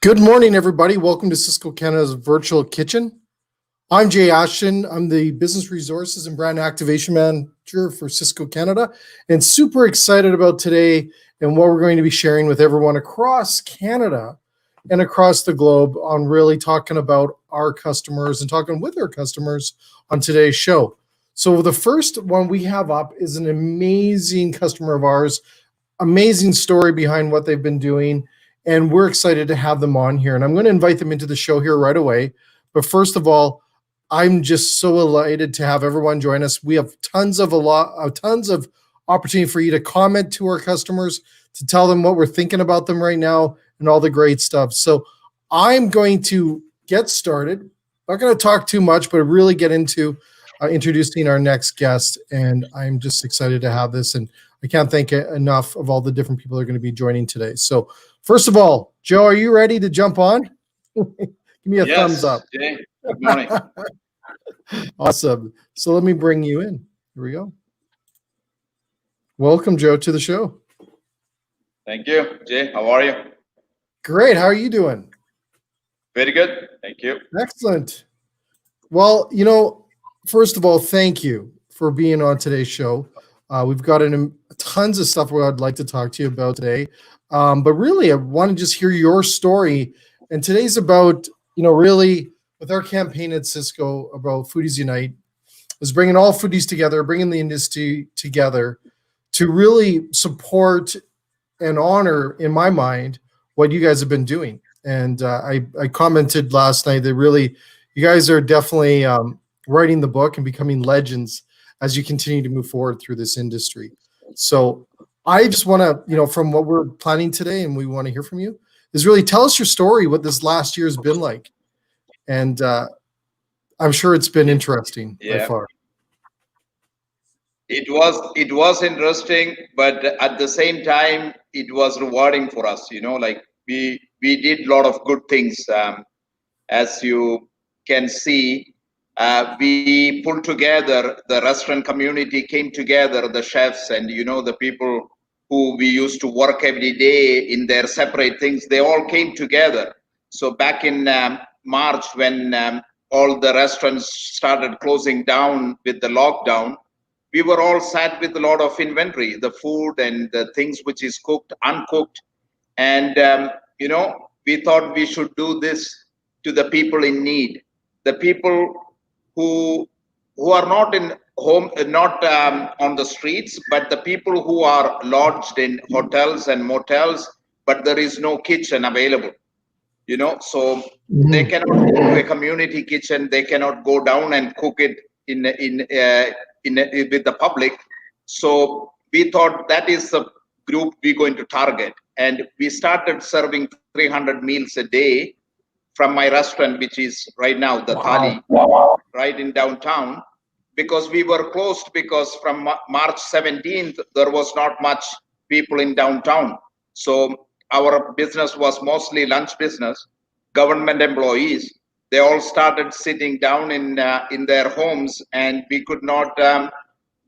Good morning, everybody. Welcome to Cisco Canada's Virtual Kitchen. I'm Jay Ashton. I'm the Business Resources and Brand Activation Manager for Cisco Canada, and super excited about today and what we're going to be sharing with everyone across Canada and across the globe on really talking about our customers and talking with our customers on today's show. So the first one we have up is an amazing customer of ours, amazing story behind what they've been doing. And we're excited to have them on here. And I'm going to invite them into the show here right away. But first of all, I'm just so delighted to have everyone join us. We have tons of opportunity for you to comment to our customers, to tell them what we're thinking about them right now and all the great stuff. So I'm going to get started. I'm not going to talk too much, but really get into introducing our next guest. And I'm just excited to have this. And I can't thank enough of all the different people that are going to be joining today. So first of all, Joe, are you ready to jump on? Give me a thumbs up. Jay. Good morning. Awesome. So let me bring you in. Here we go. Welcome, Joe, to the show. Thank you, Jay. How are you? Great. How are you doing? Very good. Thank you. Excellent. Well, first of all, thank you for being on today's show. We've got tons of stuff I'd like to talk to you about today. But really, I want to just hear your story. And today's about, really with our campaign at Cisco about Foodies Unite, is bringing all foodies together, bringing the industry together to really support and honor, in my mind, what you guys have been doing. And I commented last night that really, you guys are definitely writing the book and becoming legends as you continue to move forward through this industry. So I just want to, from what we're planning today, and we want to hear from you, is really tell us your story, what this last year has been like. And I'm sure it's been interesting by far. It was interesting, but at the same time, it was rewarding for us. We did a lot of good things. As you can see, we pulled together, the restaurant community came together, the chefs and, the people who we used to work every day in their separate things, they all came together. So back in March, when all the restaurants started closing down with the lockdown, we were all sat with a lot of inventory, the food and the things which is cooked, uncooked. And, we thought we should do this to the people in need, the people who are not in home, not on the streets, but the people who are lodged in hotels and motels, but there is no kitchen available. So they cannot go to a community kitchen. They cannot go down and cook it with the public. So we thought that is the group we're going to target, and we started serving 300 meals a day from my restaurant, which is right now the Thali, right in downtown, because we were closed because from March 17th, there was not much people in downtown. So our business was mostly lunch business, government employees. They all started sitting down in their homes, and we could not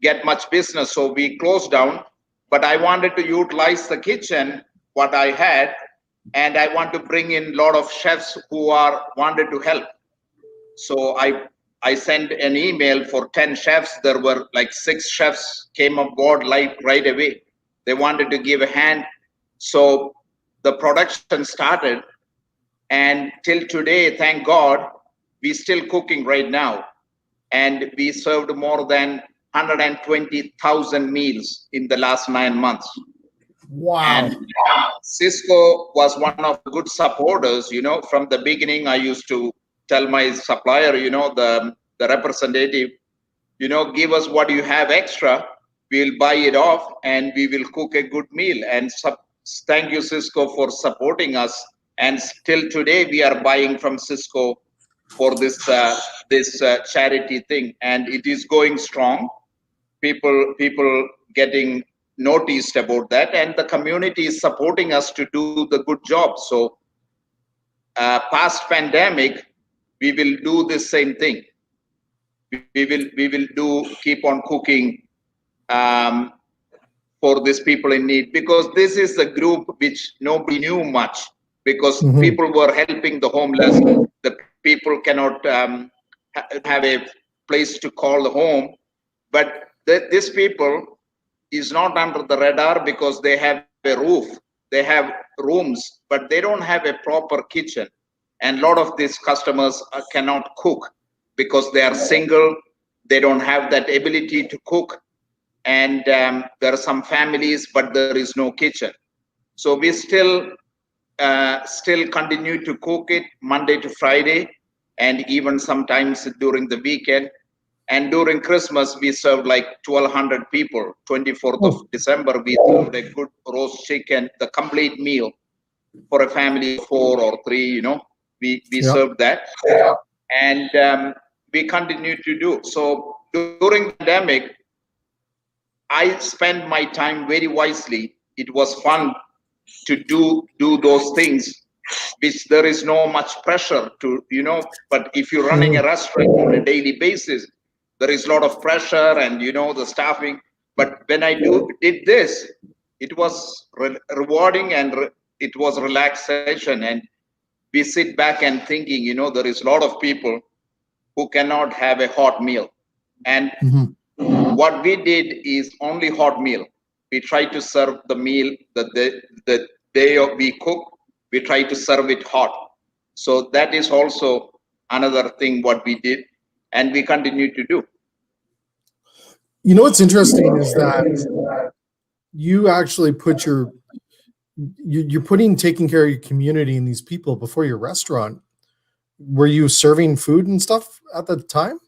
get much business. So we closed down, but I wanted to utilize the kitchen, what I had, and I want to bring in a lot of chefs who wanted to help. So I sent an email for 10 chefs. There were like 6 chefs came aboard right away. They wanted to give a hand. So the production started, and till today, thank God, we're still cooking right now. And we served more than 120,000 meals in the last 9 months. Wow. And Cisco was one of the good supporters. From the beginning, I used to tell my supplier, the representative, give us what you have extra, we'll buy it off and we will cook a good meal. And thank you, Cisco, for supporting us. And still today, we are buying from Cisco for this charity thing, and it is going strong. People getting noticed about that, and the community is supporting us to do the good job. So past pandemic, we will do the same thing. We will keep on cooking for these people in need, because this is the group which nobody knew much because Mhm. people were helping the homeless. The people cannot have a place to call home, but these people is not under the radar because they have a roof, they have rooms, but they don't have a proper kitchen. And a lot of these customers cannot cook because they are single, they don't have that ability to cook. And there are some families, but there is no kitchen. So we still continue to cook it Monday to Friday, and even sometimes during the weekend. And during Christmas, we served like 1,200 people. 24th of December, we served a good roast chicken, the complete meal for a family of 4 or 3. We served that, and we continue to do so. During the pandemic, I spent my time very wisely. It was fun to do those things which there is no much pressure to, but if you're running a restaurant on a daily basis, there is a lot of pressure and the staffing. But when I did this, it was rewarding, and it was relaxation, and we sit back and thinking, there is a lot of people who cannot have a hot meal, and what we did is only hot meal. We try to serve the meal the day we cook, we try to serve it hot. So that is also another thing what we did, and we continue to do. What's interesting is that you actually put you're taking care of your community and these people before your restaurant. Were you serving food and stuff at the time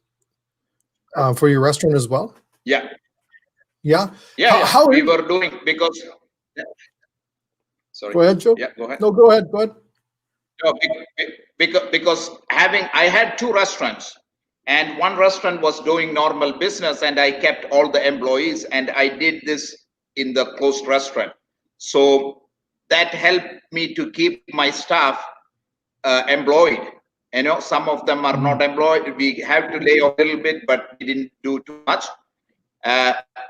for your restaurant as well? Yeah. Yeah. How we were doing because. Sorry. Go ahead, Joe. Yeah, go ahead. No, go ahead. Go ahead. No, because I had 2 restaurants, and one restaurant was doing normal business, and I kept all the employees, and I did this in the closed restaurant. So that helped me to keep my staff employed. Some of them are not employed. We have to lay off a little bit, but we didn't do too much.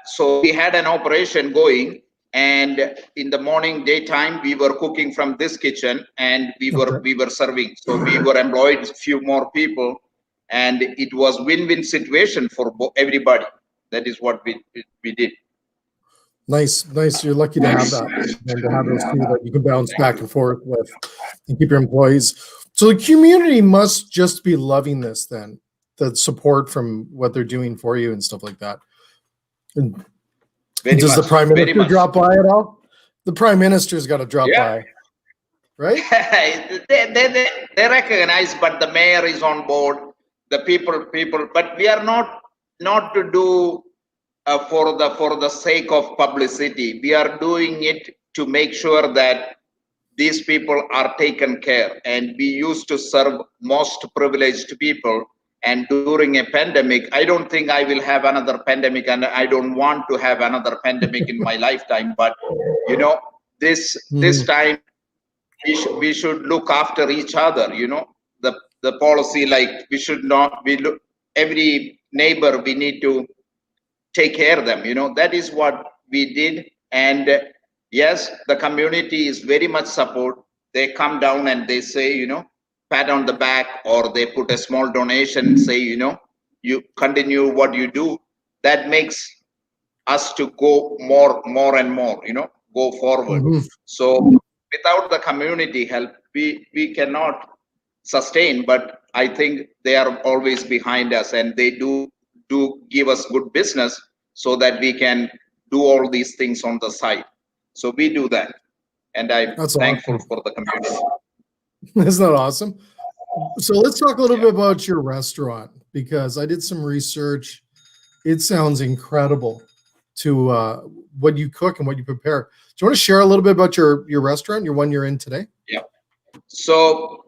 So we had an operation going, and in the morning, daytime, we were cooking from this kitchen, and we were serving. So we were employed a few more people, and it was win-win situation for everybody. That is what we did. Nice. You're lucky to have that, and to have those people that you can bounce back and forth with and keep your employees. So the community must just be loving this then, the support from what they're doing for you and stuff like that. And does the Prime Minister drop by at all? The Prime Minister's got to drop by, right? they recognize, but the mayor is on board. The people, but we are not to do for the sake of publicity. We are doing it to make sure that these people are taken care. And we used to serve most privileged people. And during a pandemic, I don't think I will have another pandemic, and I don't want to have another pandemic in my lifetime. But this time we should look after each other. The policy, like we should not look every neighbor. We need to take care of them. That is what we did. And yes, the community is very much support. They come down and they say, pat on the back, or they put a small donation and say, you continue what you do. That makes us to go more and more, go forward. So without the community help, we cannot sustain. But I think they are always behind us, and they do give us good business so that we can do all these things on the side. So we do that, and I'm thankful for the community. Isn't that awesome? So let's talk a little bit about your restaurant, because I did some research. It sounds incredible to what you cook and what you prepare. Do you want to share a little bit about your restaurant, your one you're in today? Yeah. So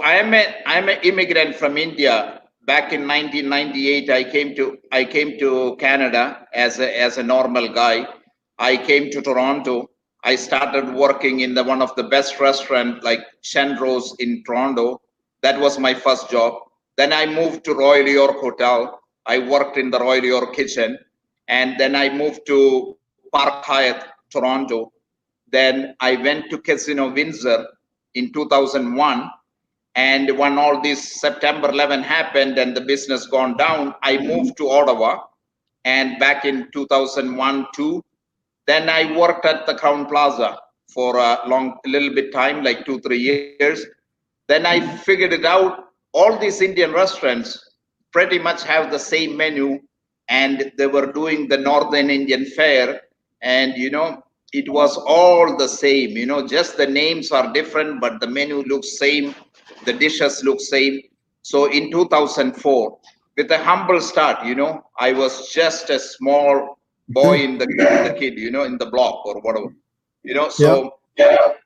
I'm an immigrant from India. Back in 1998, I came to Canada as a normal guy. I came to Toronto. I started working in one of the best restaurants, like Chandro's in Toronto. That was my first job. Then I moved to Royal York Hotel. I worked in the Royal York kitchen. And then I moved to Park Hyatt, Toronto. Then I went to Casino Windsor. in 2001. And when all this September 11 happened and the business gone down, I moved to Ottawa. And back in 2001-2, then I worked at the Crown Plaza for a little bit time, like 2-3 years. Then I figured it out. All these Indian restaurants pretty much have the same menu, and they were doing the Northern Indian fare, and it was all the same. Just the names are different, but the menu looks same, the dishes look same. So in 2004, with a humble start, I was just a small boy in the kid, in the block or whatever, so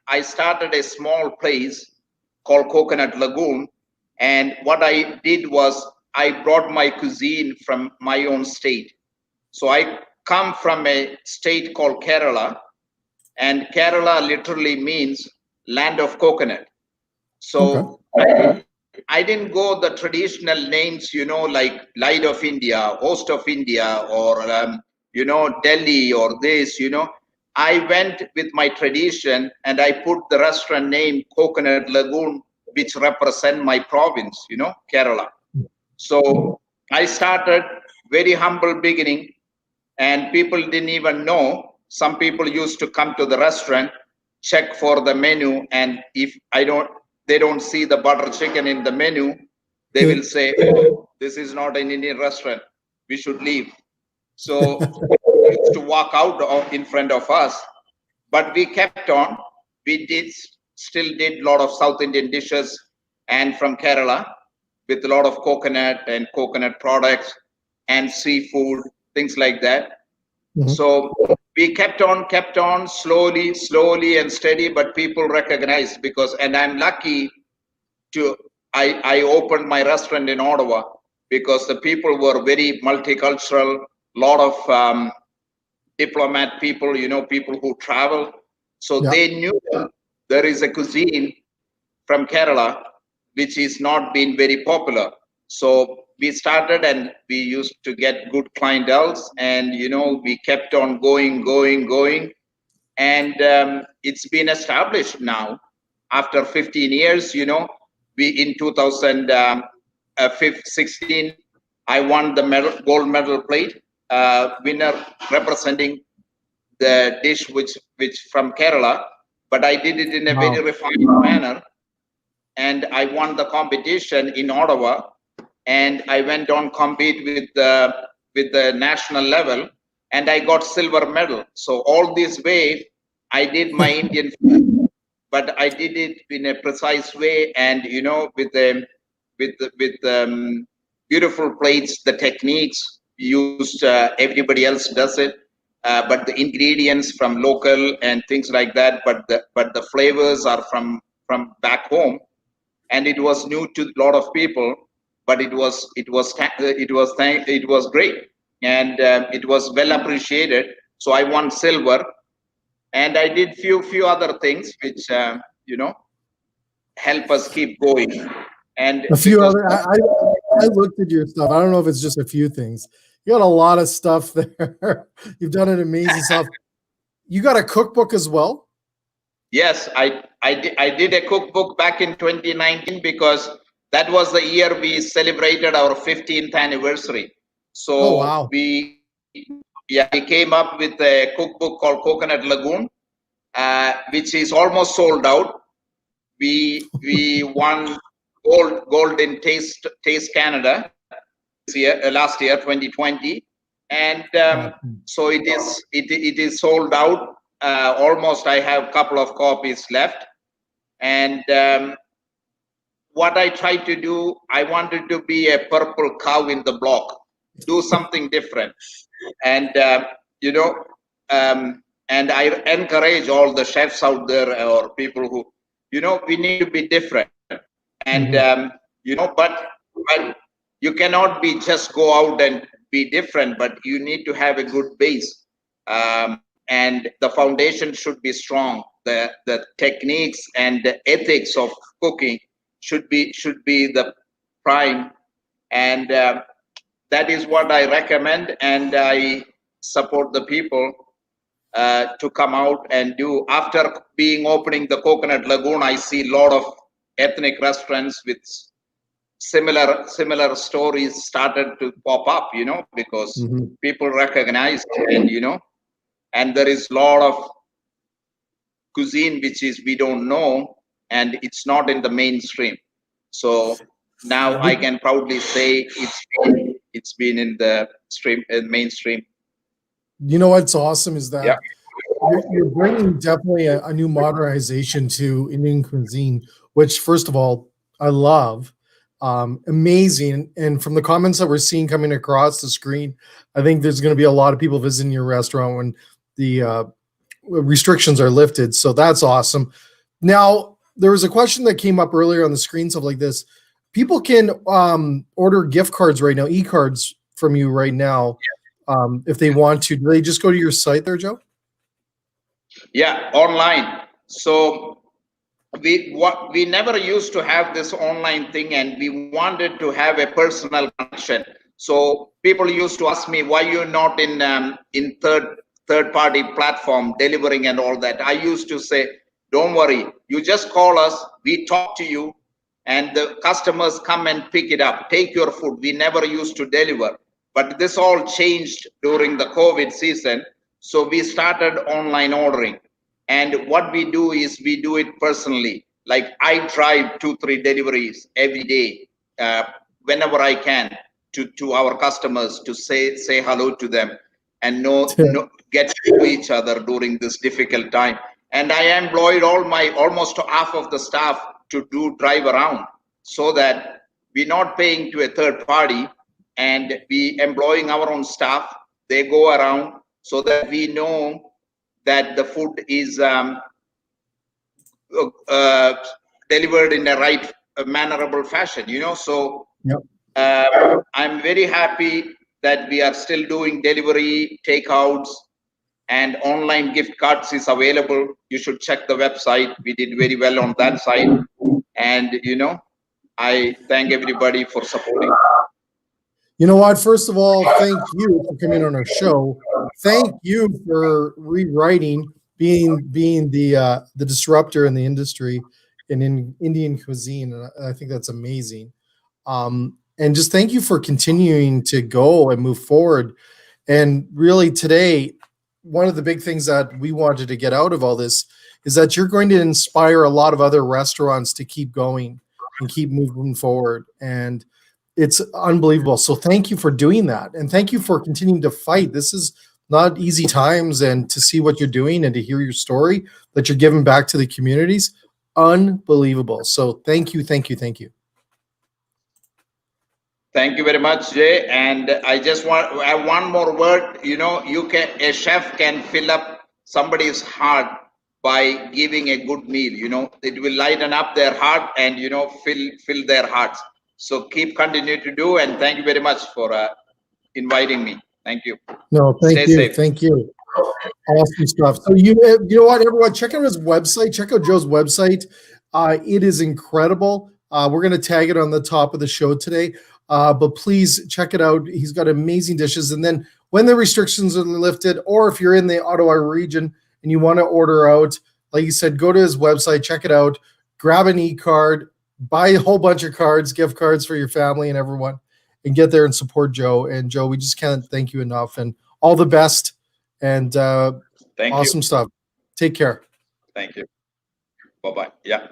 I started a small place called Coconut Lagoon. And what I did was I brought my cuisine from my own state. So I come from a state called Kerala, and Kerala literally means land of coconut. So I didn't go the traditional names, like Light of India, Host of India, or, Delhi or this, I went with my tradition, and I put the restaurant name Coconut Lagoon, which represent my province, Kerala. So I started very humble beginning, and people didn't even know. Some people used to come to the restaurant, check for the menu, and if they don't see the butter chicken in the menu, they will say, "Oh, this is not an Indian restaurant. We should leave." So they used to walk out in front of us, but we kept on. We still did a lot of South Indian dishes, and from Kerala, with a lot of coconut and coconut products and seafood, things like that. So we kept on slowly and steady, but people recognized and I'm lucky I opened my restaurant in Ottawa because the people were very multicultural, lot of diplomat people, people who travel. So they knew there is a cuisine from Kerala which is not been very popular. So we started, and we used to get good clientele, and we kept on going, and it's been established now after 15 years. We in 2016 I won the gold medal plate winner representing the dish which from Kerala, but I did it in a very refined manner, and I won the competition in Ottawa, and I went on compete with the national level, and I got silver medal. So all this way I did my Indian food, but I did it in a precise way, and with beautiful plates, the techniques used, everybody else does it, but the ingredients from local and things like that, but the flavors are from back home, and it was new to a lot of people, but it was great, and it was well appreciated. So I won silver, and I did few other things which help us keep going. And a few other, I looked at your stuff. I don't know if it's just a few things. You got a lot of stuff there. You've done an amazing stuff. You got a cookbook as well? Yes, I did a cookbook back in 2019 because that was the year we celebrated our 15th anniversary. So we came up with a cookbook called Coconut Lagoon, which is almost sold out. We won gold in Taste Canada last year 2020, and so it is sold out. Almost, I have a couple of copies left, and what I tried to do, I wanted to be a purple cow in the block, do something different, and and I encourage all the chefs out there or people who, we need to be different, and but you cannot be just go out and be different, but you need to have a good base. And the foundation should be strong. The techniques and the ethics of cooking should be the prime, and that is what I recommend, and I support the people to come out and do. After being opening the Coconut Lagoon, I see a lot of ethnic restaurants with similar stories started to pop up, because people recognize, and and there is a lot of cuisine which is we don't know, and it's not in the mainstream. So now I can proudly say it's been in the mainstream. You know what's awesome is that Yeah. you're bringing definitely a new modernization to Indian cuisine, which first of all I love. Amazing, and from the comments that we're seeing coming across the screen, I think there's going to be a lot of people visiting your restaurant when the restrictions are lifted. So that's awesome. Now, there was a question that came up earlier on the screen, stuff like this. People can order gift cards right now, e-cards from you right now, if they want to. Do they just go to your site there, Joe? Yeah, online. So we never used to have this online thing, and we wanted to have a personal connection. So people used to ask me, why you're not in third party platform delivering and all that. I used to say, don't worry, you just call us, we talk to you, and the customers come and pick it up, take your food. We never used to deliver, but this all changed during the COVID season. So we started online ordering. And what we do is we do it personally. Like I drive 2-3 deliveries every day, whenever I can, to our customers to say hello to them and get to know each other during this difficult time. And I employed almost half of the staff to drive around, so that we're not paying to a third party, and we employing our own staff. They go around so that we know that the food is delivered in the right mannerable fashion, So Yep. I'm very happy that we are still doing delivery, takeouts, and online gift cards is available. You should check the website. We did very well on that side. And, I thank everybody for supporting. You know what? First of all, thank you for coming on our show. Thank you for rewriting, being the disruptor in the industry and in Indian cuisine. And I think that's amazing. And just thank you for continuing to go and move forward. And really today, one of the big things that we wanted to get out of all this is that you're going to inspire a lot of other restaurants to keep going and keep moving forward. And it's unbelievable. So thank you for doing that. And thank you for continuing to fight. This is not easy times, and to see what you're doing and to hear your story that you're giving back to the communities, unbelievable. So thank you, thank you, thank you. Thank you very much, Jay. And I just want to add one more word. A chef can fill up somebody's heart by giving a good meal. It will lighten up their heart and fill their hearts. So continue to do, and thank you very much for inviting me. Thank you. No, thank Stay you, safe. thank you. Awesome stuff. So you know what, everyone, check out his website. Check out Joe's website. It is incredible. We're going to tag it on the top of the show today. But please check it out. He's got amazing dishes. And then when the restrictions are lifted, or if you're in the Ottawa region and you want to order out, like you said, go to his website, check it out, grab an e-card, buy a whole bunch of cards, gift cards for your family and everyone, and get there and support Joe. And Joe, we just can't thank you enough, and all the best. And awesome stuff. Take care. Thank you. Bye-bye. Yeah.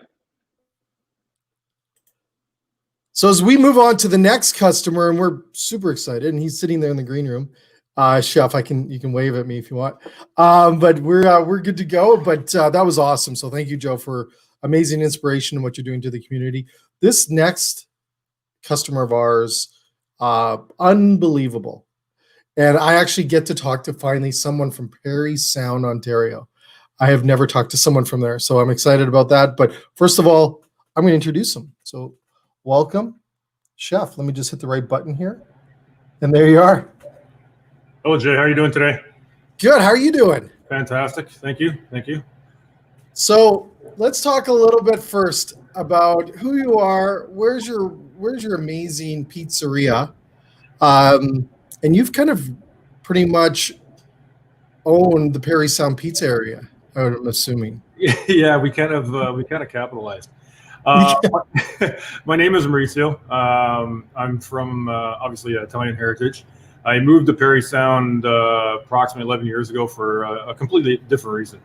So as we move on to the next customer, and we're super excited, and he's sitting there in the green room. Chef, you can wave at me if you want. But we're good to go. But that was awesome. So thank you, Joe, for amazing inspiration and what you're doing to the community. This next customer of ours, unbelievable. And I actually get to talk to finally someone from Parry Sound, Ontario. I have never talked to someone from there, so I'm excited about that. But first of all, I'm going to introduce him. So welcome, Chef. Let me just hit the right button here. And there you are. Hello, Jay. How are you doing today? Good. How are you doing? Fantastic. Thank you. Thank you. So let's talk a little bit first about who you are. Where's your amazing pizzeria? And you've kind of pretty much own the Parry Sound Pizza area, I'm assuming. Yeah, we kind of capitalized. My name is Mauricio. I'm from obviously Italian heritage. I moved to Parry Sound approximately 11 years ago for a completely different reason.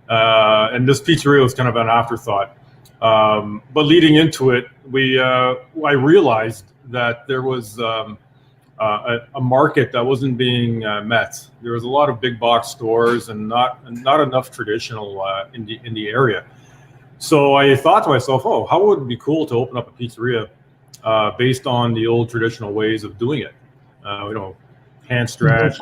And this pizzeria was kind of an afterthought. But leading into it, I realized that there was a market that wasn't being met. There was a lot of big box stores and not enough traditional in the area. So I thought to myself, oh, how would it be cool to open up a pizzeria based on the old traditional ways of doing it? Hand stretch,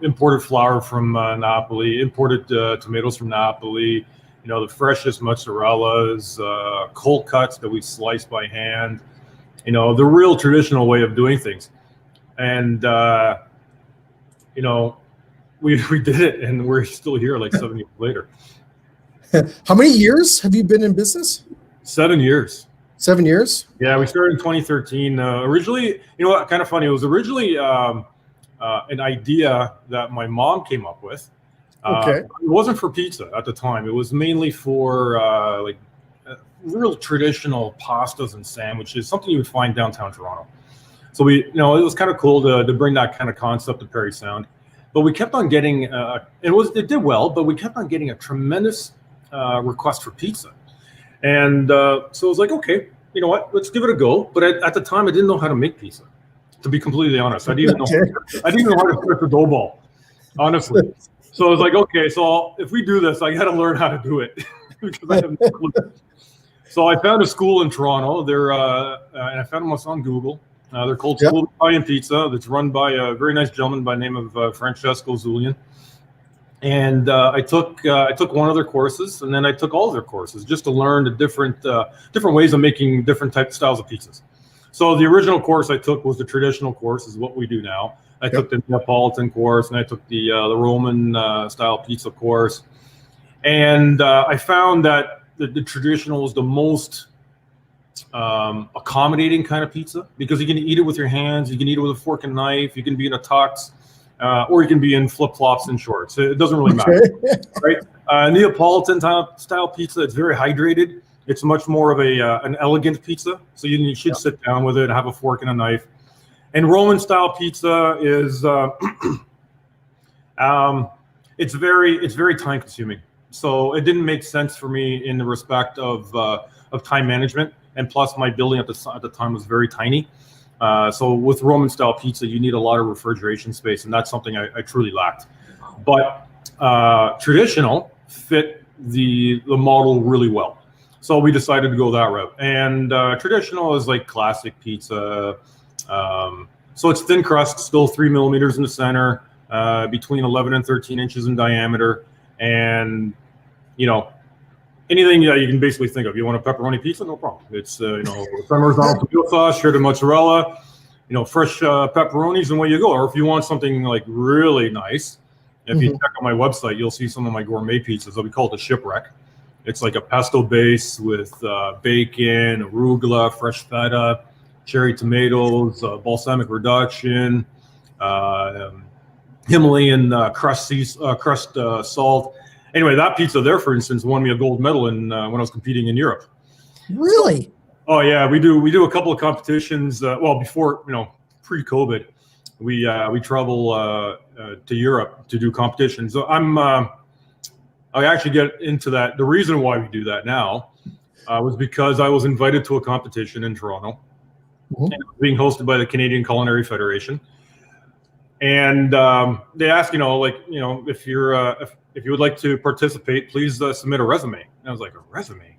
imported flour from Napoli, imported tomatoes from Napoli, the freshest mozzarellas, cold cuts that we slice by hand, the real traditional way of doing things. And, we did it, and we're still here like 7 years later. How many years have you been in business? 7 years. 7 years? Yeah, we started in 2013. Originally, kind of funny. It was originally an idea that my mom came up with. Okay. It wasn't for pizza at the time. It was mainly for real traditional pastas and sandwiches, something you would find downtown Toronto. So it was kind of cool to bring that kind of concept to Parry Sound. But we kept on getting, it did well, but we kept on getting a tremendous request for pizza. And so I was like, okay, you know what, let's give it a go. But at the time, I didn't know how to make pizza, to be completely honest. I didn't even know how to cook the dough ball, honestly. So I was like, okay, so if we do this, I got to learn how to do it because I have no clue. So I found a school in Toronto. And I found them on Google. They're called School of Italian Pizza. That's run by a very nice gentleman by the name of Francesco Zulian. And I took one of their courses, and then I took all of their courses just to learn the different ways of making different styles of pizzas. So the original course I took was the traditional course, is what we do now. I took the Neapolitan course, and I took the Roman style pizza course. And I found that the traditional is the most accommodating kind of pizza, because you can eat it with your hands, you can eat it with a fork and knife, you can be in a tux, or you can be in flip-flops and shorts. It doesn't really matter, right? Neapolitan style pizza, it's very hydrated. It's much more of an elegant pizza, so you should sit down with it, have a fork and a knife. And Roman style pizza is it's very time consuming. So it didn't make sense for me in the respect of time management, and plus my building at the time was very tiny. So with Roman style pizza, you need a lot of refrigeration space, and that's something I truly lacked. But traditional fit the model really well. So we decided to go that route. And traditional is like classic pizza. So it's thin crust, still 3 millimeters in the center, between 11 and 13 inches in diameter. And, anything that you can basically think of. You want a pepperoni pizza? No problem. It's, Parmesan tomato sauce, shredded mozzarella, fresh pepperonis, and away you go. Or if you want something like really nice, if you check on my website, you'll see some of my gourmet pizzas. We call it a shipwreck. It's like a pesto base with bacon, arugula, fresh feta, cherry tomatoes, balsamic reduction, Himalayan crust salt. Anyway, that pizza there, for instance, won me a gold medal when I was competing in Europe. Really? Oh yeah, we do a couple of competitions. Before pre-COVID, we travel to Europe to do competitions. So I actually get into that. The reason why we do that now was because I was invited to a competition in Toronto, and it was being hosted by the Canadian Culinary Federation. And they asked, if you would like to participate, please submit a resume. And I was like, a resume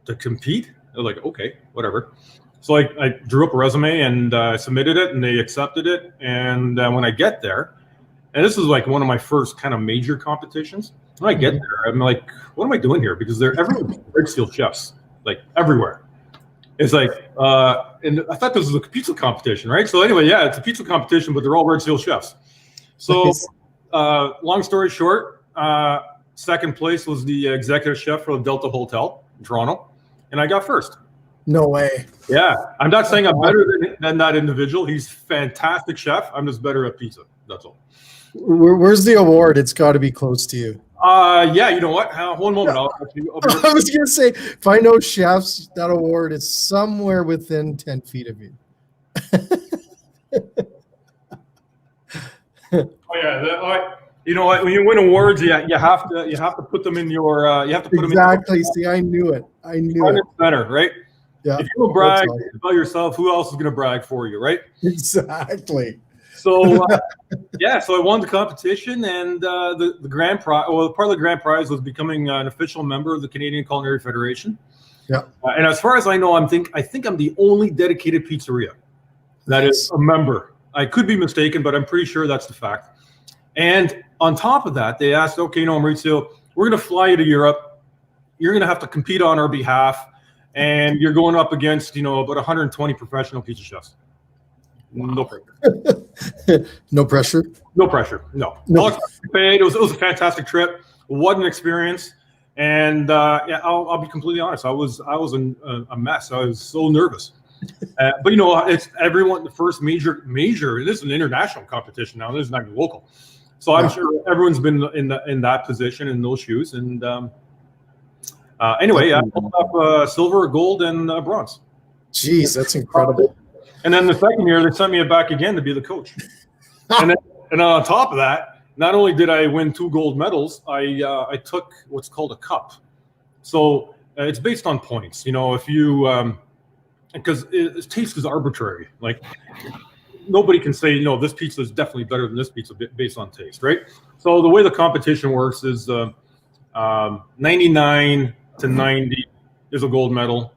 to compete? They're like, okay, whatever. So I drew up a resume and I submitted it, and they accepted it. And when I get there, and this is like one of my first kind of major competitions. When I get there, I'm like, what am I doing here? Because they're everyone's Red Seal chefs, like everywhere. It's like, and I thought this was a pizza competition, right? So anyway, yeah, it's a pizza competition, but they're all Red Seal chefs. So long story short, second place was the executive chef for the Delta Hotel in Toronto, and I got first. No way. Yeah, I'm not saying I'm better than that individual. He's a fantastic chef. I'm just better at pizza. That's all. Where's the award? It's got to be close to you. Yeah, you know what? One moment. I'll I was going to say, if I know chefs, that award is somewhere within 10 feet of you. Oh yeah, you know what? When you win awards, you have to put them in your you have to put Exactly. them in See, I knew it. I knew it. Center, right? Yeah. If you don't brag about yourself, who else is going to brag for you, right? Exactly. So yeah, so I won the competition, and the grand prize. Well, part of the grand prize was becoming an official member of the Canadian Culinary Federation. Yeah. And as far as I know, I think I'm the only dedicated pizzeria that is a member. I could be mistaken, but I'm pretty sure that's the fact. And on top of that, they asked, okay, Mauricio, we're going to fly you to Europe. You're going to have to compete on our behalf, and you're going up against, about 120 professional pizza chefs. No pressure. No pressure. No pressure. No. Paid. It was a fantastic trip. What an experience. And yeah, I'll be completely honest. I was a mess. I was so nervous. But it's everyone. The first major. This is an international competition now. This is not even local. So I'm sure everyone's been in that position, in those shoes. And anyway, I pulled up silver, gold, and bronze. Jeez, that's incredible. And then the second year, they sent me back again to be the coach. and on top of that, not only did I win 2 gold medals, I took what's called a cup. So it's based on points. If you because taste is arbitrary. Like nobody can say, this pizza is definitely better than this pizza based on taste, right? So the way the competition works is 99 to 90 is a gold medal,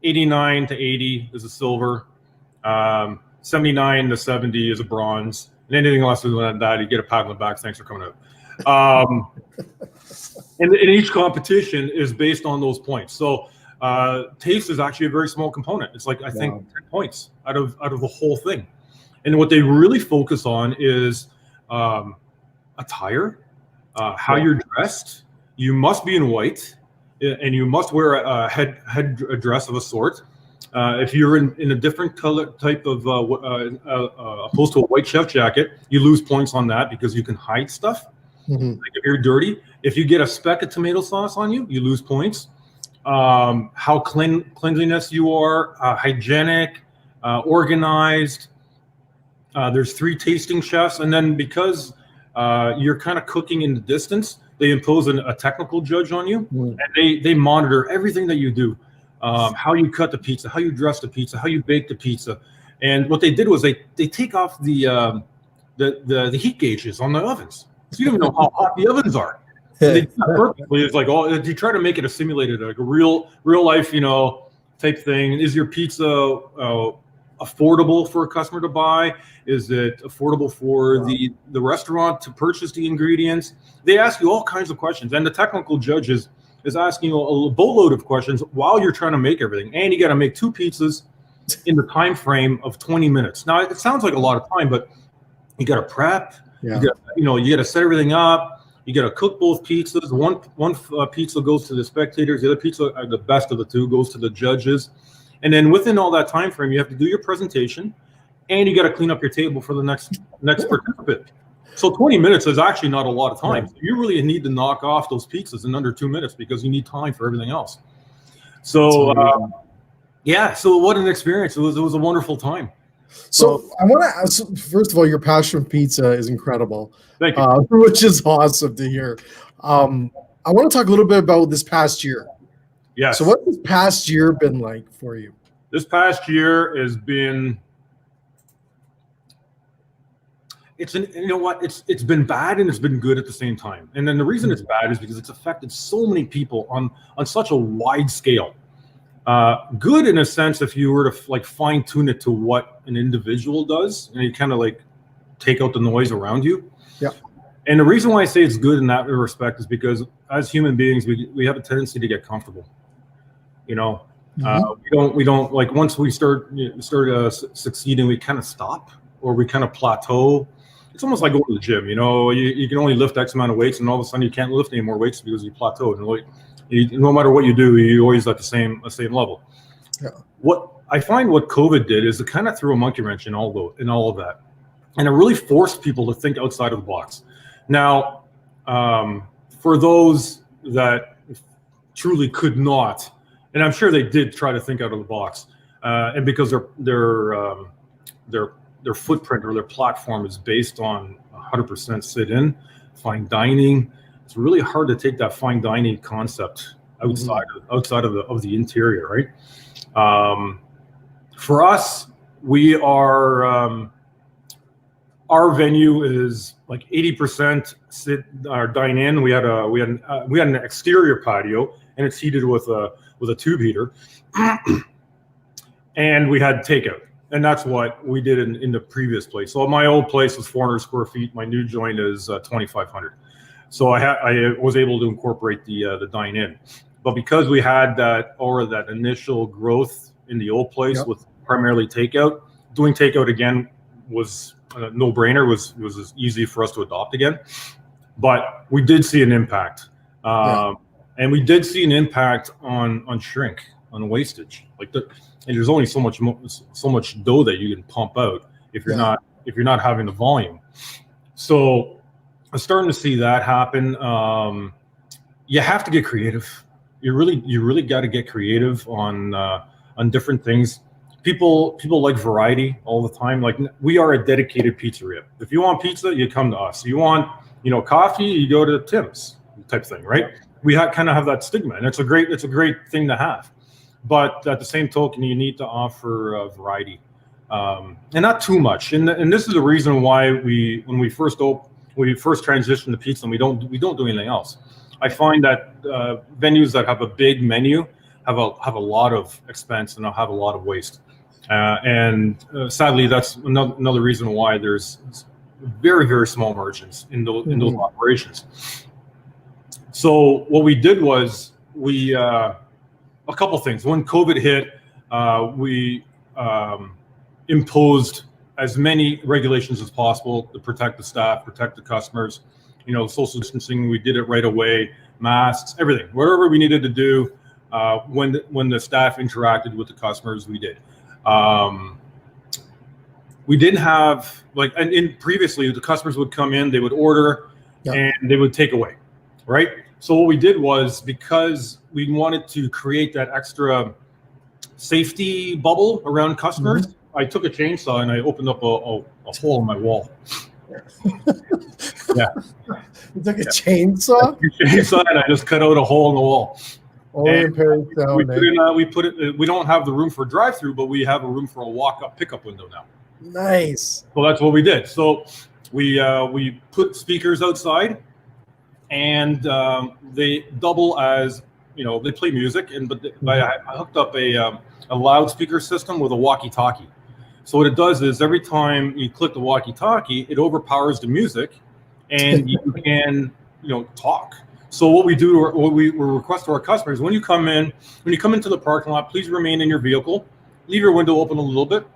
89 to 80 is a silver, 79 to 70 is a bronze, and anything less than that, you get a pat on the back. Thanks for coming out. And each competition is based on those points. So taste is actually a very small component. It's like I think 10 points out of the whole thing. And what they really focus on is attire, how you're dressed. You must be in white, and you must wear a head dress of a sort. If you're in a different color type of opposed to a white chef jacket, you lose points on that because you can hide stuff. Mm-hmm. Like if you're dirty, if you get a speck of tomato sauce on you, you lose points. How cleanliness you are, hygienic, organized. There's 3 tasting chefs, and then because you're kind of cooking in the distance, they impose a technical judge on you, and they monitor everything that you do. How you cut the pizza, how you dress the pizza, how you bake the pizza. And what they did was they take off the heat gauges on the ovens. So you don't even know how hot the ovens are. They do that purposely. It's like, you try to make it a simulated, like a real life, type thing. Is your pizza affordable for a customer to buy? Is it affordable for the restaurant to purchase the ingredients? They ask you all kinds of questions, and the technical judge is asking you a boatload of questions while you're trying to make everything. And you got to make 2 pizzas in the time frame of 20 minutes. Now it sounds like a lot of time, but you got to prep. Yeah. You got to set everything up. You got to cook both pizzas. One pizza goes to the spectators. The other pizza, the best of the 2, goes to the judges. And then within all that time frame, you have to do your presentation, and you got to clean up your table for the next participant. So 20 minutes is actually not a lot of time. So you really need to knock off those pizzas in under 2 minutes because you need time for everything else. So so what an experience. It was a wonderful time. So I want to ask, first of all, your passion for pizza is incredible. Thank you. Which is awesome to hear. I want to talk a little bit about this past year. Yes. So what's this past year been like for you? This past year has been, it's been bad and it's been good at the same time. And then the reason it's bad is because it's affected so many people on such a wide scale. Good in a sense if you were to fine tune it to what an individual does, and you kind of take out the noise around you. Yeah. And the reason why I say it's good in that respect is because as human beings, we have a tendency to get comfortable. We don't once we start succeeding, we kind of stop, or we kind of plateau. It's almost like going to the gym. You can only lift X amount of weights, and all of a sudden you can't lift any more weights because you plateaued. And no matter what you do, you're always at the same level. Yeah. What I find what COVID did is it kind of threw a monkey wrench in all of that. and it really forced people to think outside of the box. Now, for those that truly could not, and I'm sure they did try to think out of the box, and because their footprint or their platform is based on 100% sit-in, fine dining, it's really hard to take that fine dining concept outside of the interior, right? For us, we are our venue is like 80% sit or dine in. We had an exterior patio, and it's heated with a tube heater, and we had takeout, and that's what we did in the previous place. So my old place was 400 square feet. My new joint is 2,500. So I was able to incorporate the dine in, but because we had that initial growth in the old place with primarily takeout, doing takeout again was a no-brainer. Was easy for us to adopt again. But we did see an impact, and we did see an impact on shrink, on wastage. And there's only so much dough that you can pump out if you're not having the volume. So I'm starting to see that happen. You have to get creative. You really got to get creative on different things. People like variety all the time. Like, we are a dedicated pizzeria. If you want pizza, you come to us. You want coffee, you go to Tim's type thing, right? We kind of have that stigma, and it's a great thing to have. But at the same token, you need to offer variety, and not too much. And this is the reason why when we first transitioned to pizza, and we don't do anything else. I find that venues that have a big menu have a lot of expense and have a lot of waste. And sadly, that's another reason why there's very, very small margins in those operations. So what we did was a couple things. When COVID hit, we imposed as many regulations as possible to protect the staff, protect the customers. Social distancing, we did it right away. Masks, everything, whatever we needed to do when the staff interacted with the customers, we did. We didn't have and previously the customers would come in, they would order, and they would take away, right? So what we did was, because we wanted to create that extra safety bubble around customers, I took a chainsaw and I opened up a hole in my wall. You took a chainsaw? And I just cut out a hole in the wall. We don't have the room for a drive-through, but we have a room for a walk-up pickup window now. Nice. So that's what we did. So we put speakers outside, and they double as they play music, but I hooked up a loudspeaker system with a walkie-talkie. So what it does is, every time you click the walkie-talkie, it overpowers the music, and you can talk. So what we do, what we request to our customers, when you come into the parking lot, please remain in your vehicle, leave your window open a little bit,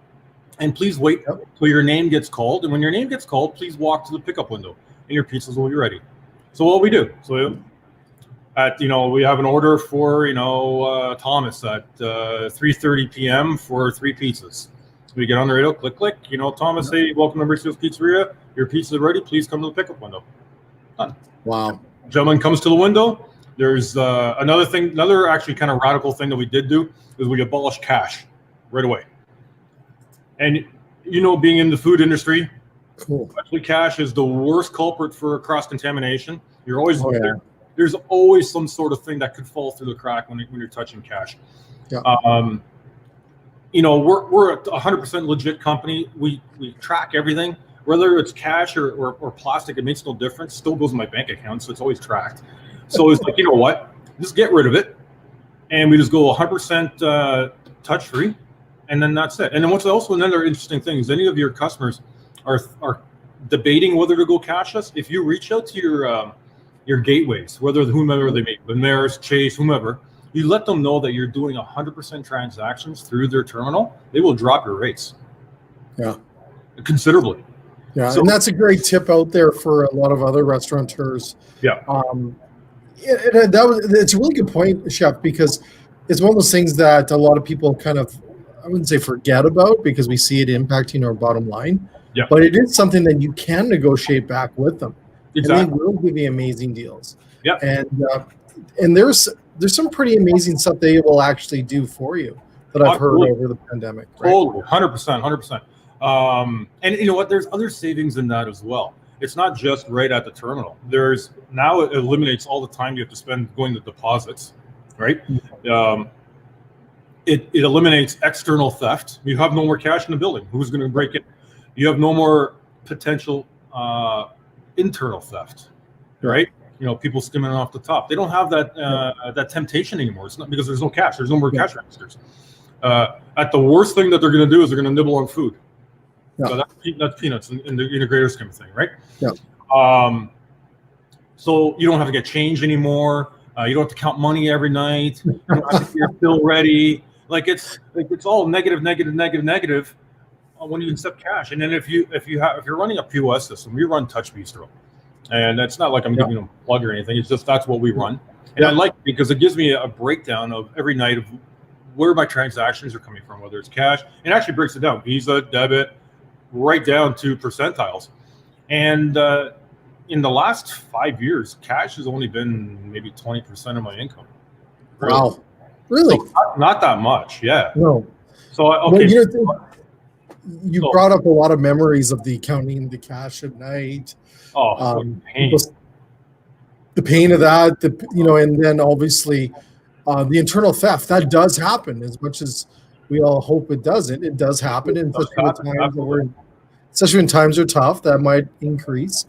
and please wait till your name gets called. And when your name gets called, please walk to the pickup window, and your pizzas will be ready. So what we do, we have an order for Thomas at 3:30 p.m. for 3 pizzas. We get on the radio, click, Thomas, hey, welcome to Mauricio's Pizzeria. Your pizza is ready. Please come to the pickup window. Done. Wow. Gentleman comes to the window. There's another actually kind of radical thing that we did do is we abolished cash right away. And being in the food industry, actually cash is the worst culprit for cross-contamination. You're always there's always some sort of thing that could fall through the crack when you're touching cash. We're a 100% legit company. We track everything, whether it's cash or plastic. It makes no difference. Still goes in my bank account, so it's always tracked. So it's like, what? Just get rid of it, and we just go 100% touch free, and then that's it. And then what's also another interesting thing is, any of your customers are debating whether to go cashless. If you reach out to your gateways, whomever they may be, Benares, Chase, whomever, you let them know that you're doing 100% transactions through their terminal, they will drop your rates. Considerably. And that's a great tip out there for a lot of other restaurateurs. It's a really good point, Chef, because it's one of those things that a lot of people kind of, I wouldn't say forget about, because we see it impacting our bottom line. Yeah. But it is something that you can negotiate back with them. Exactly. And they will give you amazing deals. Yeah. And there's some pretty amazing stuff they will actually do for you that I've heard over the pandemic. Right? Totally, 100%, 100%. And you know what? There's other savings in that as well. It's not just right at the terminal. Now it eliminates all the time you have to spend going to deposits, right? It eliminates external theft. You have no more cash in the building. Who's going to break it? You have no more potential internal theft, right? You know, people skimming off the top. They don't have that temptation anymore. It's not because there's no cash. There's no more cash registers. At the worst thing that they're going to do is they're going to nibble on food. Yeah. So that's peanuts in the integrator scheme of thing, right? Yeah. So you don't have to get changed anymore. You don't have to count money every night. You don't have to get your bill ready. Like it's all negative when you accept cash. And then if you're running a POS system, we run Touch Bistro, and it's not like I'm giving them a plug or anything. It's just that's what we run, and I like it because it gives me a breakdown of every night of where my transactions are coming from, whether it's cash. It actually breaks it down: Visa, debit, right down to percentiles. And in the last 5 years, cash has only been maybe 20% of my income. Really. Wow, really? So not that much, yeah. No. So okay. Well, you brought up a lot of memories of the counting the cash at night. Oh, pain. The pain of that, and then obviously the internal theft that does happen. As much as we all hope it doesn't, it does happen. And especially when times are tough, that might increase.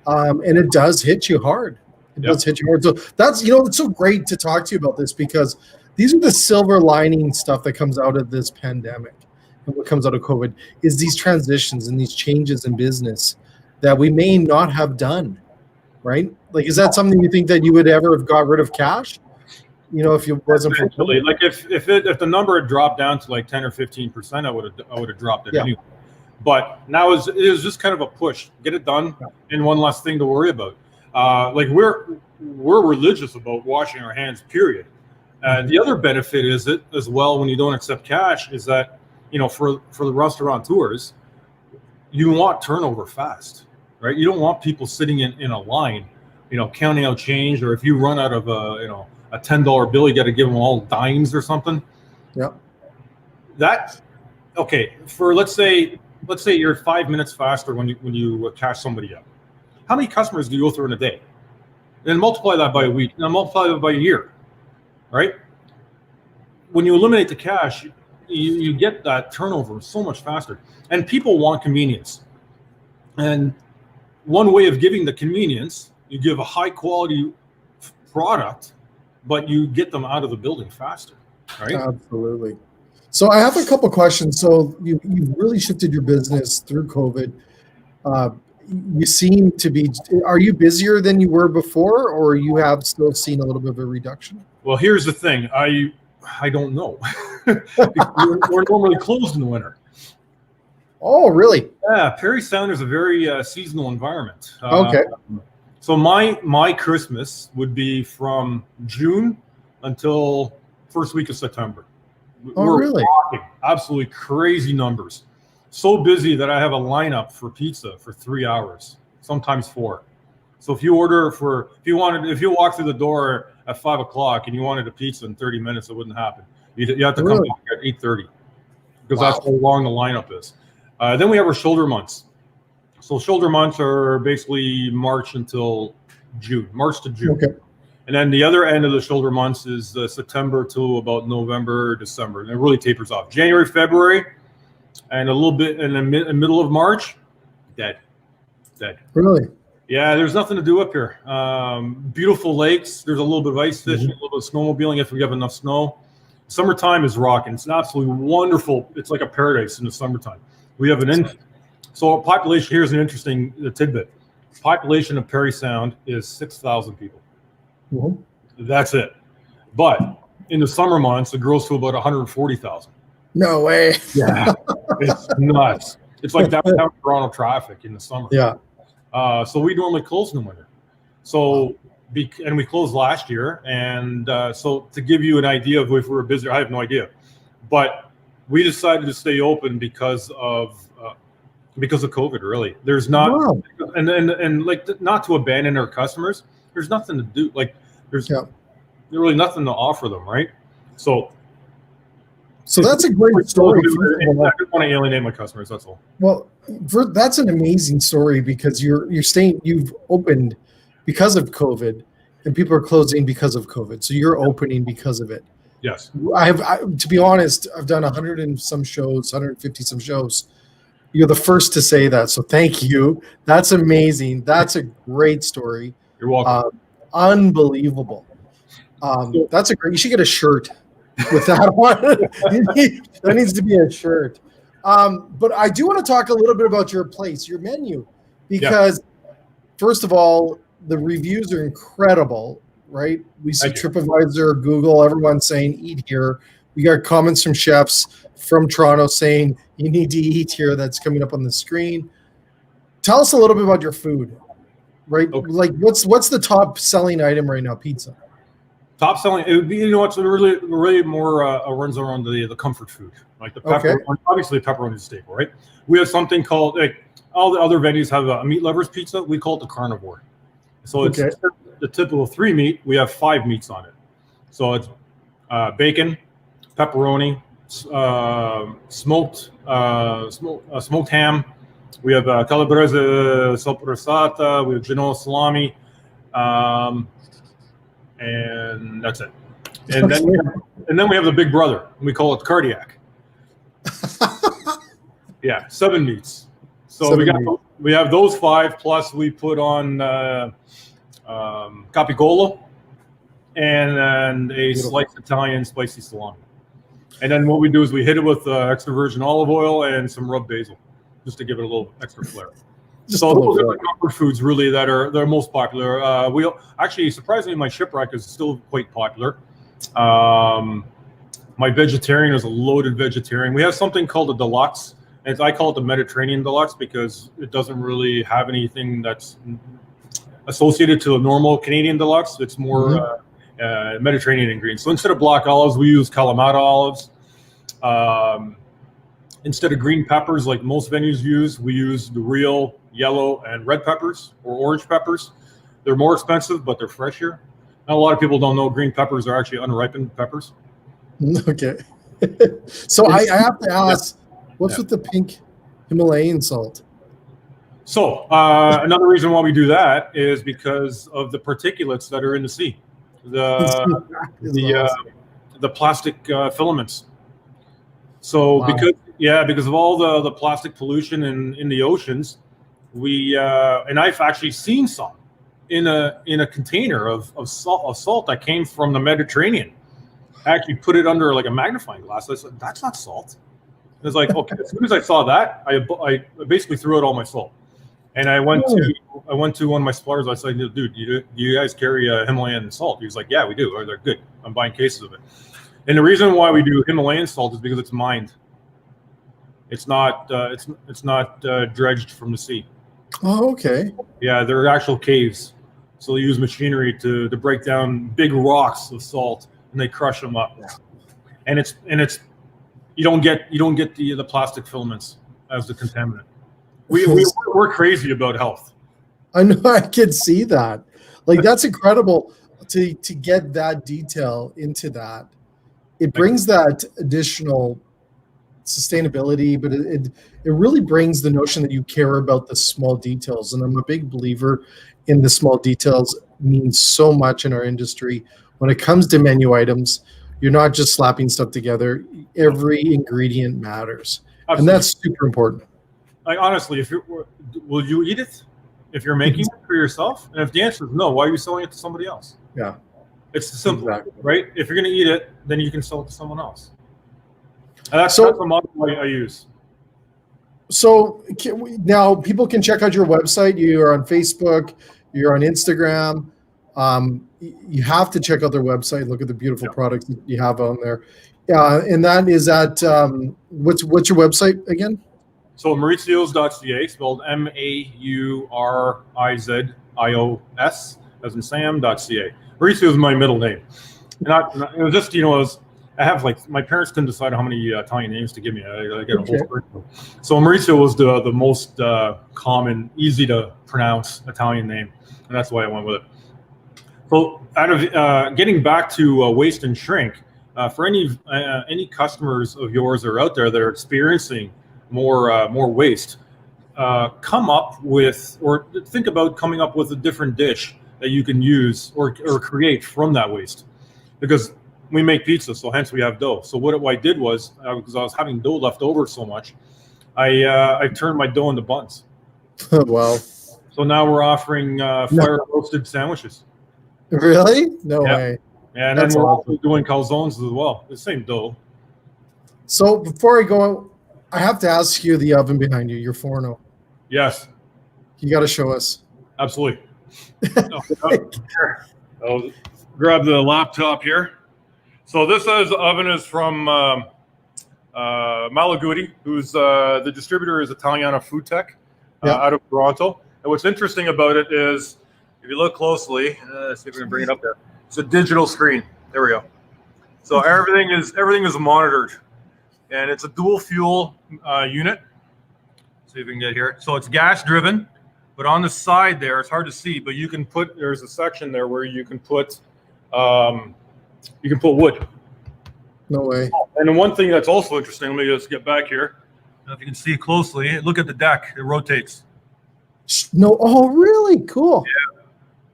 And it does hit you hard. It does hit you hard. So that's, it's so great to talk to you about this because these are the silver lining stuff that comes out of this pandemic. And what comes out of COVID is these transitions and these changes in business that we may not have done, right? Like, is that something you think that you would ever have got rid of cash? If it wasn't for COVID? Like if the number had dropped down to like 10 or 15%, I would have dropped it anyway. But now it is just kind of a push, get it done, and one less thing to worry about. Like we're religious about washing our hands, period. The other benefit is it as well when you don't accept cash is that for the restaurateurs, you want turnover fast, right? You don't want people sitting in a line, counting out change, or if you run out of a $10 bill, you got to give them all dimes or something. Yeah. That okay for let's say you're 5 minutes faster when you cash somebody up. How many customers do you go through in a day? Then multiply that by a week, and then multiply that by a year, right? When you eliminate the cash, you get that turnover so much faster. And people want convenience. And one way of giving the convenience, you give a high quality product, but you get them out of the building faster, right? Absolutely. So I have a couple questions. So you've really shifted your business through COVID. You seem to be, are you busier than you were before, or you have still seen a little bit of a reduction? Well, here's the thing. I don't know. we're normally closed in the winter. Oh, really? Yeah, Perry Sound is a very seasonal environment. Okay. So my Christmas would be from June until first week of September. We're really? Talking absolutely crazy numbers. So busy that I have a lineup for pizza for 3 hours, sometimes 4. So if you walk through the door at 5 o'clock and you wanted a pizza in 30 minutes, it wouldn't happen. You have to come back at 8:30 because that's how long the lineup is. Then we have our shoulder months. So shoulder months are basically March to June. Okay. And then the other end of the shoulder months is September to about November, December. And it really tapers off. January, February, and a little bit in the middle of March, dead. Really? Yeah, there's nothing to do up here. Beautiful lakes. There's a little bit of ice fishing, a little bit of snowmobiling if we have enough snow. Summertime is rocking. It's absolutely wonderful. It's like a paradise in the summertime. We have so population, here's an interesting tidbit. Population of Perry Sound is 6,000 people. Mm-hmm. That's it. But in the summer months, it grows to about 140,000. No way. Yeah, it's nuts. It's like downtown Toronto traffic in the summer. Yeah. So we normally close in the winter. So, and we closed last year. And so to give you an idea of if we were busy, I have no idea. But we decided to stay open because of because of COVID. Really, there's not, Wow. and like not to abandon our customers. There's nothing to do. Like there's really nothing to offer them, right? So that's a great story. I don't want to alienate my customers. That's all. Well, that's an amazing story because you're saying you've opened because of COVID, and people are closing because of COVID. So you're opening because of it. Yes. To be honest, I've done 100 and some shows, 150 some shows. You're the first to say that, so thank you. That's amazing. That's a great story. You're welcome. Unbelievable. That's a great. You should get a shirt with that one. That needs to be a shirt. But I do want to talk a little bit about your place, your menu, because first of all, the reviews are incredible, right? We see TripAdvisor, Google, everyone saying eat here. We got comments from chefs from Toronto saying you need to eat here. That's coming up on the screen. Tell us a little bit about your food, right? Okay. Like what's the top selling item right now? Pizza. Top selling, it would be, it's really more runs around the comfort food, like the pepperoni. Okay. Obviously, pepperoni is a staple, right? We have something called, like all the other venues have a meat lovers pizza. We call it the carnivore. So it's the typical 3 meat. We have 5 meats on it. So it's bacon, pepperoni, smoked ham. We have calabrese soppressata. We have Genoa salami. And that's it. And then we have the big brother, and we call it cardiac. 7 meats. So we have those 5 plus we put on capicola and a sliced Italian spicy salami. And then what we do is we hit it with extra virgin olive oil and some rubbed basil, just to give it a little extra flair. So those are the comfort foods really that are most popular. We actually, surprisingly, my shipwreck is still quite popular. My vegetarian is a loaded vegetarian. We have something called a deluxe, and I call it the Mediterranean deluxe because it doesn't really have anything that's associated to a normal Canadian deluxe. It's more Mediterranean ingredients. So instead of black olives, we use Kalamata olives. Instead of green peppers like most venues use, we use the real yellow and red peppers or orange peppers. They're more expensive, but they're fresher. Now, a lot of people don't know green peppers are actually unripened peppers. Okay. So I have to ask, what's with the pink Himalayan salt? So another reason why we do that is because of the particulates that are in the sea, the plastic filaments. So because of all the plastic pollution in the oceans, we and I've actually seen some in a container of salt that came from the Mediterranean. I actually put it under like a magnifying glass. I said, that's not salt. It was like, okay. As soon as I saw that, I basically threw out all my salt. And I went to one of my suppliers. I said, dude, do you guys carry Himalayan salt? He was like, yeah, we do. Or they're good. I'm buying cases of it. And the reason why we do Himalayan salt is because it's mined. It's not dredged from the sea. Oh, okay. Yeah, they're actual caves. So they use machinery to break down big rocks of salt, and they crush them up. And it's you don't get the plastic filaments as the contaminant. We're crazy about health. I know, I can see that. Like, that's incredible to get that detail into that. It brings that additional sustainability, but it really brings the notion that you care about the small details. And I'm a big believer in the small details means so much in our industry. When it comes to menu items, you're not just slapping stuff together. Every ingredient matters. Absolutely. And that's super important. Like, honestly, will you eat it if you're making it for yourself? And if the answer is no, why are you selling it to somebody else? Yeah. It's simple, right? If you're going to eat it, then you can sell it to someone else. And that's the model I use. So now people can check out your website. You're on Facebook. You're on Instagram. You have to check out their website. Look at the beautiful products that you have on there. And that is at what's your website again? So Mauritios.ca, spelled Maurizios, as in Sam.ca. Mauricio is my middle name. And it was just, I have like my parents couldn't decide how many Italian names to give me. I get a whole curriculum. So Maurizio was the most common, easy to pronounce Italian name, and that's why I went with it. So out of getting back to waste and shrink, for any customers of yours that are out there that are experiencing more waste, come up with or think about coming up with a different dish that you can use or create from that waste, because we make pizza, so hence we have dough. So what I did was, because I was having dough left over so much, I turned my dough into buns. Wow. So now we're offering fire roasted sandwiches. Really? No way. And That's then we're awesome. also doing calzones as well. The same dough. So before I go, I have to ask you the oven behind you, your Forno. Yes, You got to show us. absolutely. I'll grab the laptop here. So this oven is from Malaguti, who's the distributor is Italiana Food Tech out of Toronto. And what's interesting about it is, if you look closely, let's see if we can bring it up there. It's a digital screen. There we go. So everything is monitored, and it's a dual fuel unit. See if we can get here. So it's gas driven, but on the side there, it's hard to see, but you can put, there's a section there where you can put wood. No way. And then one thing that's also interesting, let me just get back here. If you can see closely, look at the deck. It rotates. No. Oh, really? Cool. Yeah.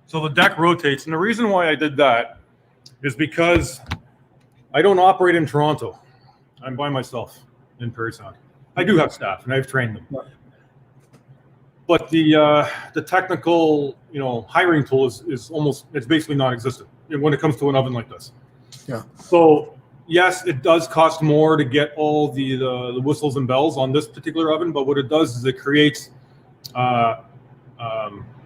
So the deck rotates. And the reason why I did that is because I don't operate in Toronto. I'm by myself in Prairie Sound. I do have staff, and I've trained them. But the technical, hiring tool is it's basically non-existent when it comes to an oven like this. Yeah. So yes, it does cost more to get all the whistles and bells on this particular oven, but what it does is it creates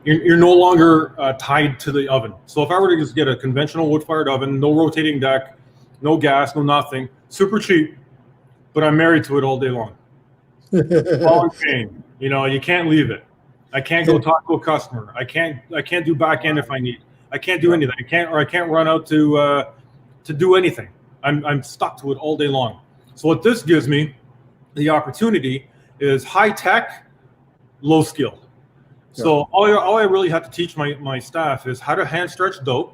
you're no longer tied to the oven. So if I were to just get a conventional wood-fired oven, no rotating deck, no gas, no nothing, super cheap, but I'm married to it all day long. All in pain. You can't leave it. I can't go talk to a customer. I can't do back end if I need. I can't do anything. I can't run out to do anything. I'm stuck to it all day long. So what this gives me the opportunity is high tech, low skill. So all I really have to teach my staff is how to hand stretch dough,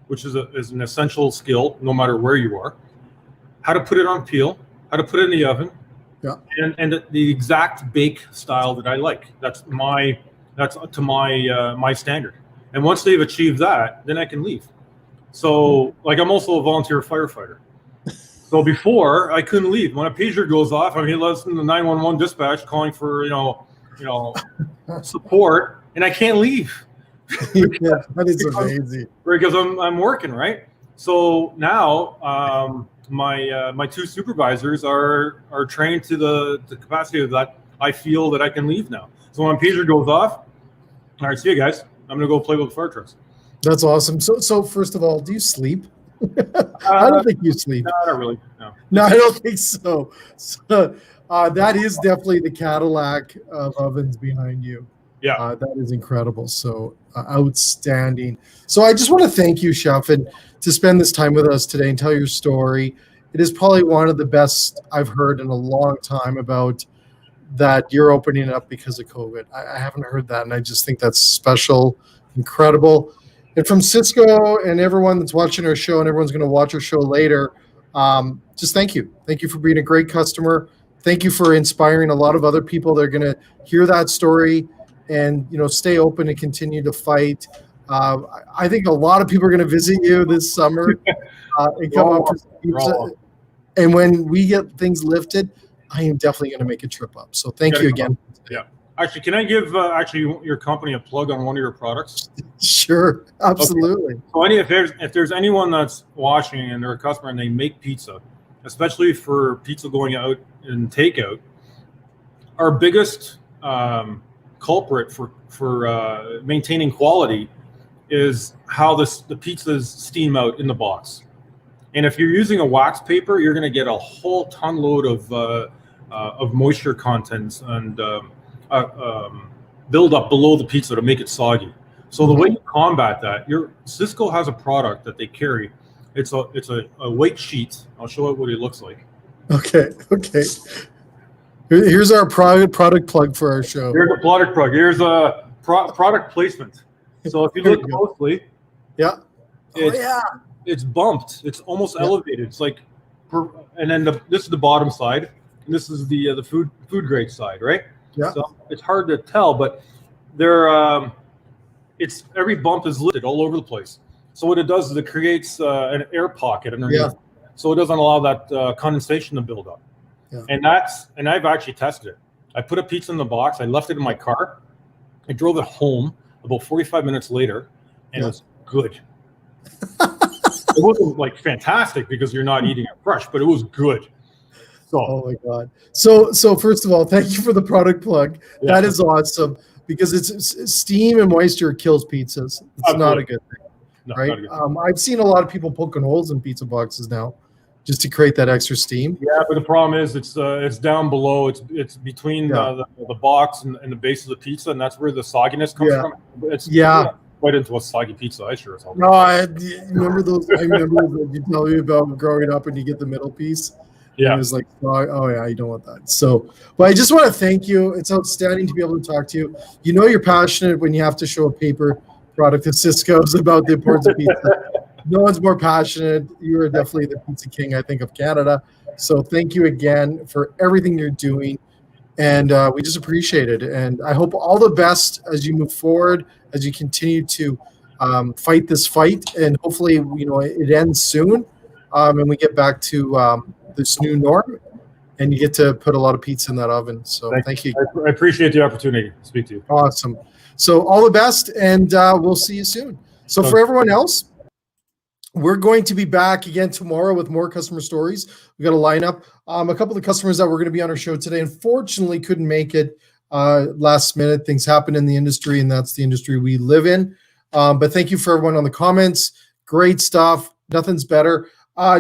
which is an essential skill no matter where you are. How to put it on peel, how to put it in the oven, and the exact bake style that I like. That's to my standard. And once they've achieved that, then I can leave. So like I'm also a volunteer firefighter. So before I couldn't leave. When a pager goes off, I listen to the 911 dispatch calling for support, and I can't leave. Yeah, that is amazing. Because I'm working, right? So now my two supervisors are trained to the capacity of that. I feel that I can leave now. So when pager goes off, all right, see you guys. I'm gonna go play with the fire trucks. That's awesome. So first of all, do you sleep? I don't think you sleep. No, not really. No, I don't think so. So that is definitely the Cadillac of ovens behind you. Yeah, that is incredible. So outstanding. So I just want to thank you, Chef, and to spend this time with us today and tell your story. It is probably one of the best I've heard in a long time about that you're opening up because of COVID. I haven't heard that, and I just think that's special, incredible. And from Cisco and everyone that's watching our show, and everyone's going to watch our show later, just thank you. Thank you for being a great customer. Thank you for inspiring a lot of other people that are going to hear that story and stay open and continue to fight. I think a lot of people are going to visit you this summer and come up for some pizza. And when we get things lifted, I am definitely going to make a trip up. So thank you again. Yeah. Actually, can I give your company a plug on one of your products? Sure, absolutely. Okay. So if there's anyone that's watching and they're a customer and they make pizza, especially for pizza going out and takeout, our biggest culprit for maintaining quality is how the pizzas steam out in the box. And if you're using a wax paper, you're going to get a whole ton load of moisture contents and build up below the pizza to make it soggy. So the way you combat that, Cisco has a product that they carry. It's a white sheet. I'll show it what it looks like. Okay. Here's our product plug for our show. Here's a product plug. Here's a product placement. So if you look closely, yeah, it's bumped. It's almost elevated. It's like, and then this is the bottom side, and this is the food grade side, right? Yeah. So it's hard to tell, but it's every bump is lifted all over the place. So what it does is it creates an air pocket underneath. Yeah. So it doesn't allow that condensation to build up. Yeah. And I've actually tested it. I put a pizza in the box. I left it in my car. I drove it home about 45 minutes later, and it was good. It wasn't like fantastic because you're not eating it fresh, but it was good. So, oh my God. So first of all, thank you for the product plug. Yeah. That is awesome because it's steam and moisture kills pizzas. It's not a good thing, right? I've seen a lot of people poking holes in pizza boxes now just to create that extra steam. Yeah, but the problem is it's down below. It's between the box and the base of the pizza, and that's where the sogginess comes from. It's right into a soggy pizza. I sure as hell. No, I remember those. I remember you tell me about growing up and you get the middle piece. Yeah, it was like, oh yeah, you don't want that. So, but I just want to thank you. It's outstanding to be able to talk to you. You know, you're passionate when you have to show a paper product at Cisco's about the importance of pizza. No one's more passionate. You are definitely the pizza king, I think, of Canada. So thank you again for everything you're doing. And we just appreciate it. And I hope all the best as you move forward, as you continue to fight this fight. And hopefully, it ends soon. And we get back to this new norm. And you get to put a lot of pizza in that oven. So thank you. I appreciate the opportunity to speak to you. Awesome. So all the best. And we'll see you soon. So for everyone else, we're going to be back again tomorrow with more customer stories. We got a lineup. A couple of the customers that were going to be on our show today, unfortunately, couldn't make it last minute. Things happen in the industry, and that's the industry we live in. But thank you for everyone on the comments. Great stuff. Nothing's better.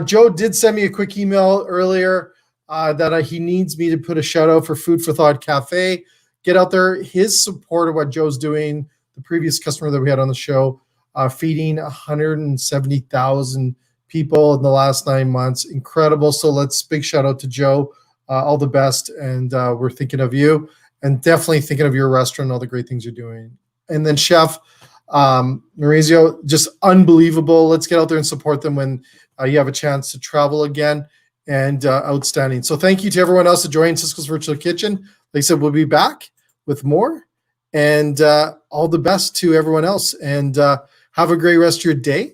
Joe did send me a quick email earlier that he needs me to put a shout out for Food for Thought Cafe. Get out there. His support of what Joe's doing, the previous customer that we had on the show, feeding 170,000 people in the last 9 months. Incredible. So big shout out to Joe. All the best. And we're thinking of you and definitely thinking of your restaurant, all the great things you're doing. And then Chef Maurizio, just unbelievable. Let's get out there and support them when you have a chance to travel again. And outstanding. So thank you to everyone else that joined Cisco's Virtual Kitchen. Like I said, we'll be back with more. And all the best to everyone else. And have a great rest of your day.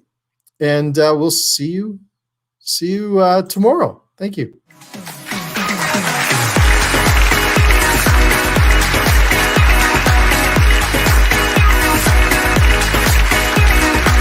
And we'll see you tomorrow. Thank you.